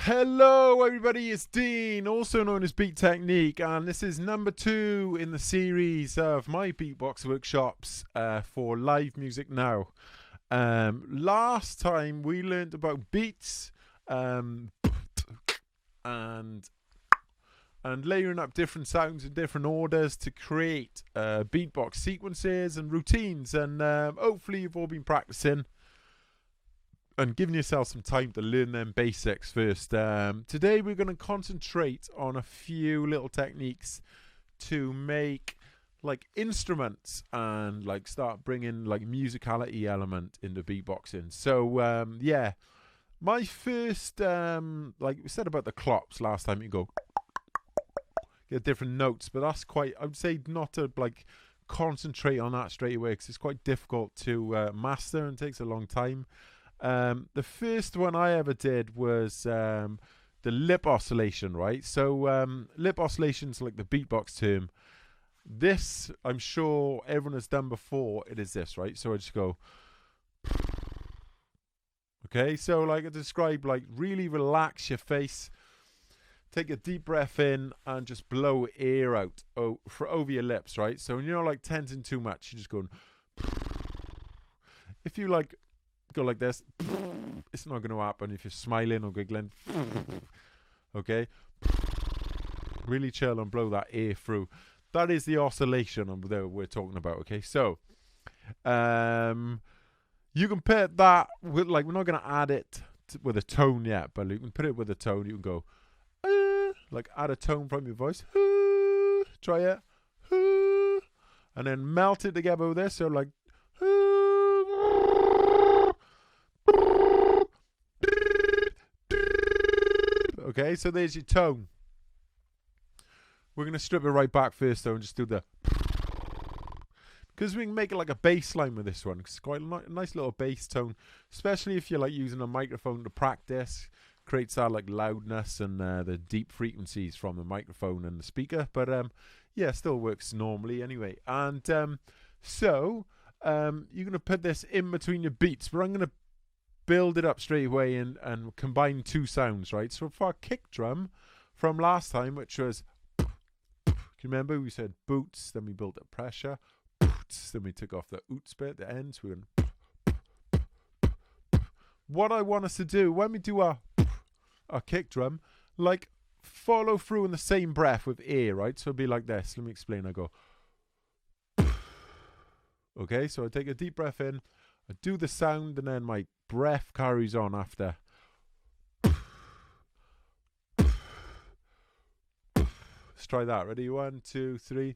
Hello everybody, it's Dean, also known as Beat Technique, and this is number 2 in the series of my beatbox workshops for live music now. Last time we learned about beats and layering up different sounds in different orders to create beatbox sequences and routines, and hopefully you've all been practicing and giving yourself some time to learn them basics first. Today we're going to concentrate on a few little techniques to make like instruments and like start bringing like musicality element into beatboxing. So yeah, my first like we said about the clops last time, you go get different notes, but that's quite, I would say, not to like concentrate on that straight away because it's quite difficult to master and takes a long time. The first one I ever did was the lip oscillation, right? So lip oscillations, like the beatbox term. This, I'm sure everyone has done before. It is this, right? So I just go. Okay, so like I described, like really relax your face. Take a deep breath in and just blow air out over your lips, right? So when you're like tensing too much, you're just going. If you like go like this, it's not going to happen if you're smiling or giggling. Okay, really chill and blow that air through. That is the oscillation that we're talking about. Okay, so you can put that with, like, we're not going to add it with a tone yet, but you can put it with a tone. You can go like add a tone from your voice. Try it, and then melt it together with this. So like. Okay, so there's your tone. We're going to strip it right back first though and just do the, because we can make it like a bass line with this one. It's quite a nice little bass tone, especially if you're like using a microphone to practice. Creates that like loudness and the deep frequencies from the microphone and the speaker. But yeah, still works normally anyway. And so you're going to put this in between your beats, but I'm going to build it up straight away and combine two sounds, right? So for our kick drum from last time, which was, can you remember we said boots, then we built up pressure, boots, then we took off the oots bit at the end. So we're going, what I want us to do when we do our kick drum, like follow through in the same breath with air, right? So it'll be like this. Let me explain. I go, okay, so I take a deep breath in, I do the sound, and then my breath carries on after. Let's try that. Ready? 1, 2, 3.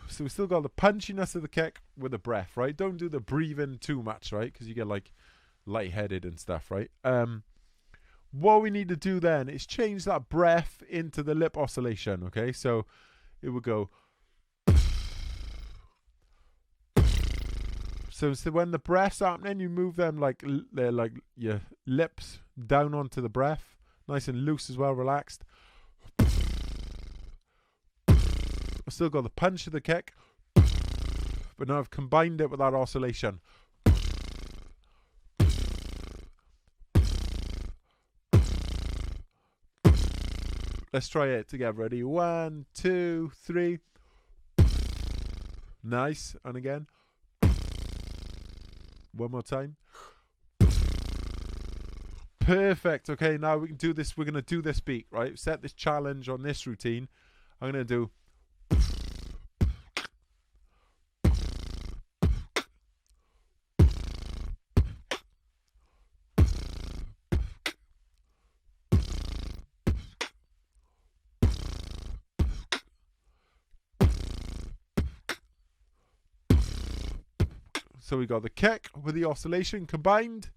So we still got the punchiness of the kick with the breath, right? Don't do the breathing too much, right? Because you get like lightheaded and stuff, right? What we need to do then is change that breath into the lip oscillation, okay? So it would go. So when the breath's happening, you move them like they're like your lips down onto the breath, nice and loose as well, relaxed. I still got the punch of the kick, but now I've combined it with that oscillation. Let's try it together. Ready? 1, 2, 3. Nice. And again. One more time. Perfect. Okay, now we can do this. We're going to do this beat, right? Set this challenge on this routine. I'm going to do. So we got the kick with the oscillation combined.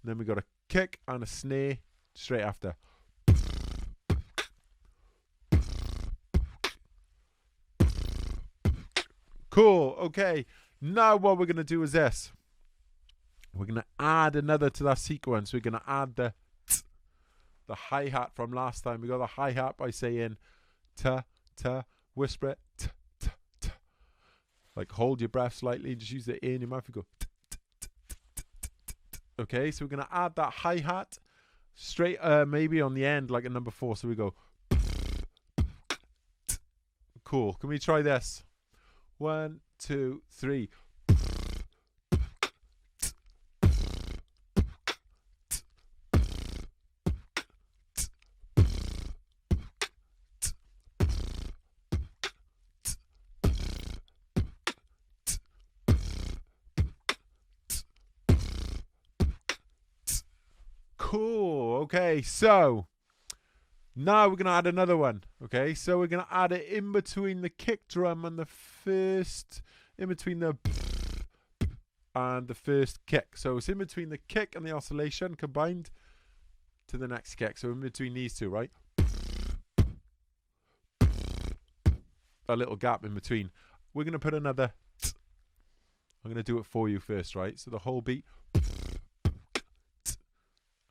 And then we got a kick and a snare straight after. Cool. Okay. Now what we're going to do is this. We're going to add another to that sequence. We're going to add the hi-hat from last time. We got the hi-hat by saying ta, ta, whisper it, ta, ta, ta. Like hold your breath slightly, just use the air in your mouth and go t, t, t. Okay, so we're going to add that hi-hat straight, maybe on the end, like a number 4. So we go. Cool. Can we try this? 1, 2, 3. Cool. Okay, so now we're going to add another one. Okay, so we're going to add it in between the kick drum and the first, in between the and the first kick. So it's in between the kick and the oscillation combined to the next kick. So in between these two, right? A little gap in between. We're going to put another. I'm going to do it for you first, right? So the whole beat.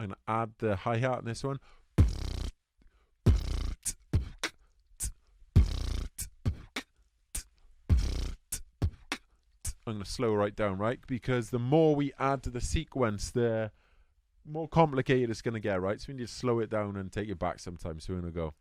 I'm going to add the hi-hat in this one. I'm going to slow right down, right? Because the more we add to the sequence, the more complicated it's going to get, right? So we need to slow it down and take it back sometimes. So we're going to go.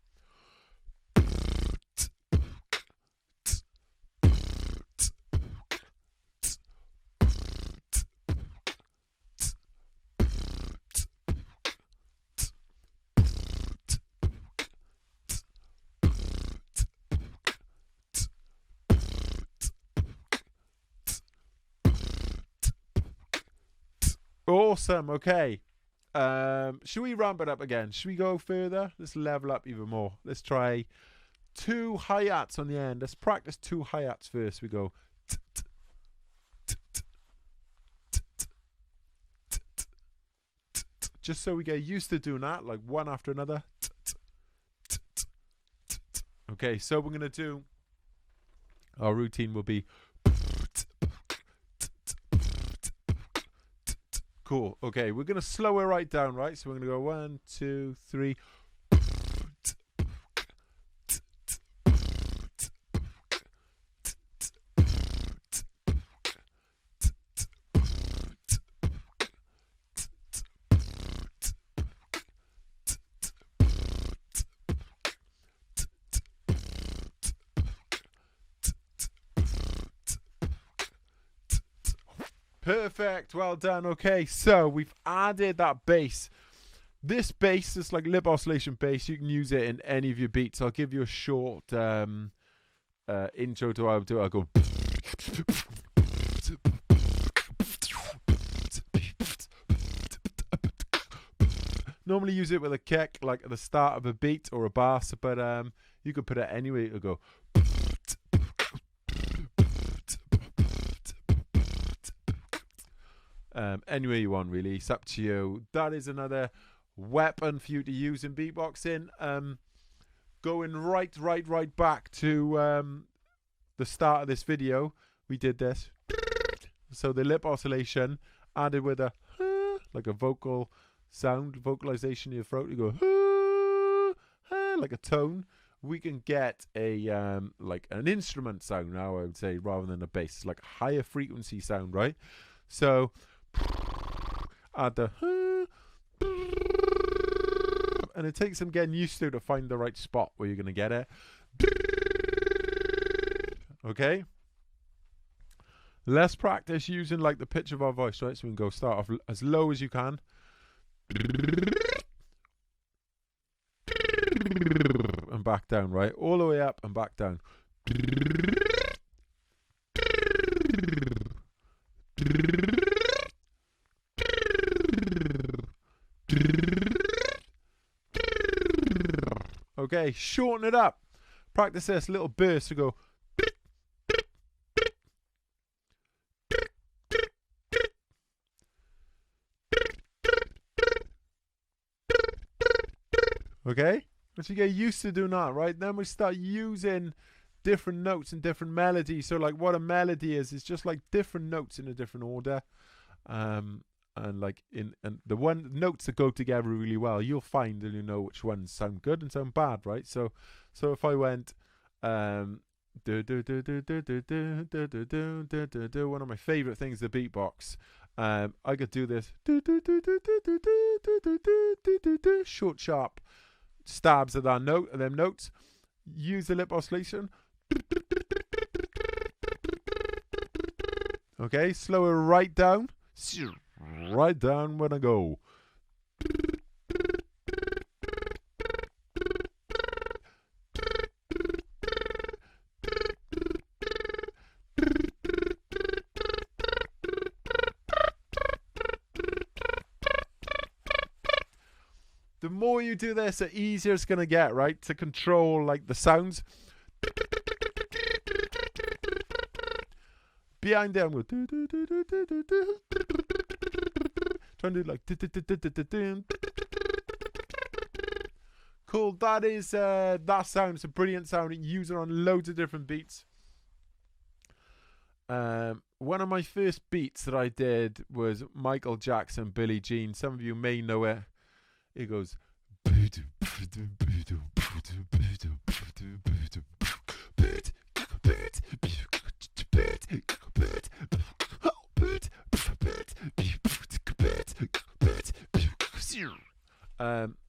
Awesome. Okay. Should we ramp it up again? Should we go further? Let's level up even more. Let's try 2 hi-hats on the end. Let's practice 2 hi-hats first. We go. Just so we get used to doing that, like one after another. Okay, so we're going to do, our routine will be. Cool. Okay, we're going to slow it right down, right? So we're going to go 1, 2, 3. Perfect. Well done. Okay, so we've added that bass. This bass is like lip oscillation bass. You can use it in any of your beats. I'll give you a short intro to how I do it. I'll go. Normally use it with a kick, like at the start of a beat or a bass, but you could put it anywhere. It'll go. Anywhere you want, really. It's up to you. That is another weapon for you to use in beatboxing. Going right back to the start of this video, we did this. So the lip oscillation added with a like a vocal sound, vocalization in your throat. You go like a tone. We can get a like an instrument sound now, I would say, rather than a bass. It's like a higher frequency sound, right? So add the and it takes some getting used to find the right spot where you're going to get it. Okay, let's practice using like the pitch of our voice, right? So we can go start off as low as you can and back down, right? All the way up and back down. Okay, shorten it up. Practice this little burst to go. Okay, once you get used to doing that, right, then we start using different notes and different melodies. So like what a melody is just like different notes in a different order. And like and the one notes that go together really well, you'll find and you know which ones sound good and sound bad, right? So if I went one of my favorite things, the beatbox, I could do this. Short, sharp stabs at that note, and them notes. Use the lip oscillation. Okay, slow it right down. Right down when I go. The more you do this, the easier it's going to get, right? To control, like, the sounds. Behind them, go. Trying to do, like. Cool. That is, that sound. It's a brilliant sound. You can use it on loads of different beats. One of my first beats that I did was Michael Jackson, Billie Jean. Some of you may know it. It goes.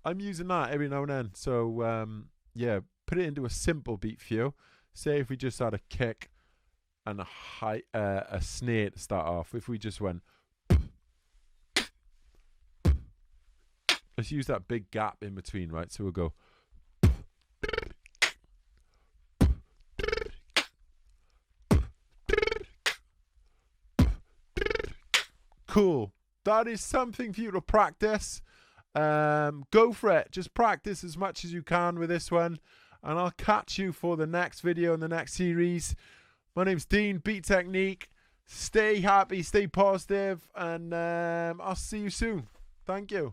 I'm using that every now and then. So yeah, put it into a simple beat for you. Say if we just had a kick and a snare to start off. If we just went. Let's use that big gap in between, right? So we'll go. Cool. That is something for you to practice. Go for it. Just practice as much as you can with this one. And I'll catch you for the next video in the next series. My name's Dean, Beat Technique. Stay happy, stay positive, and I'll see you soon. Thank you.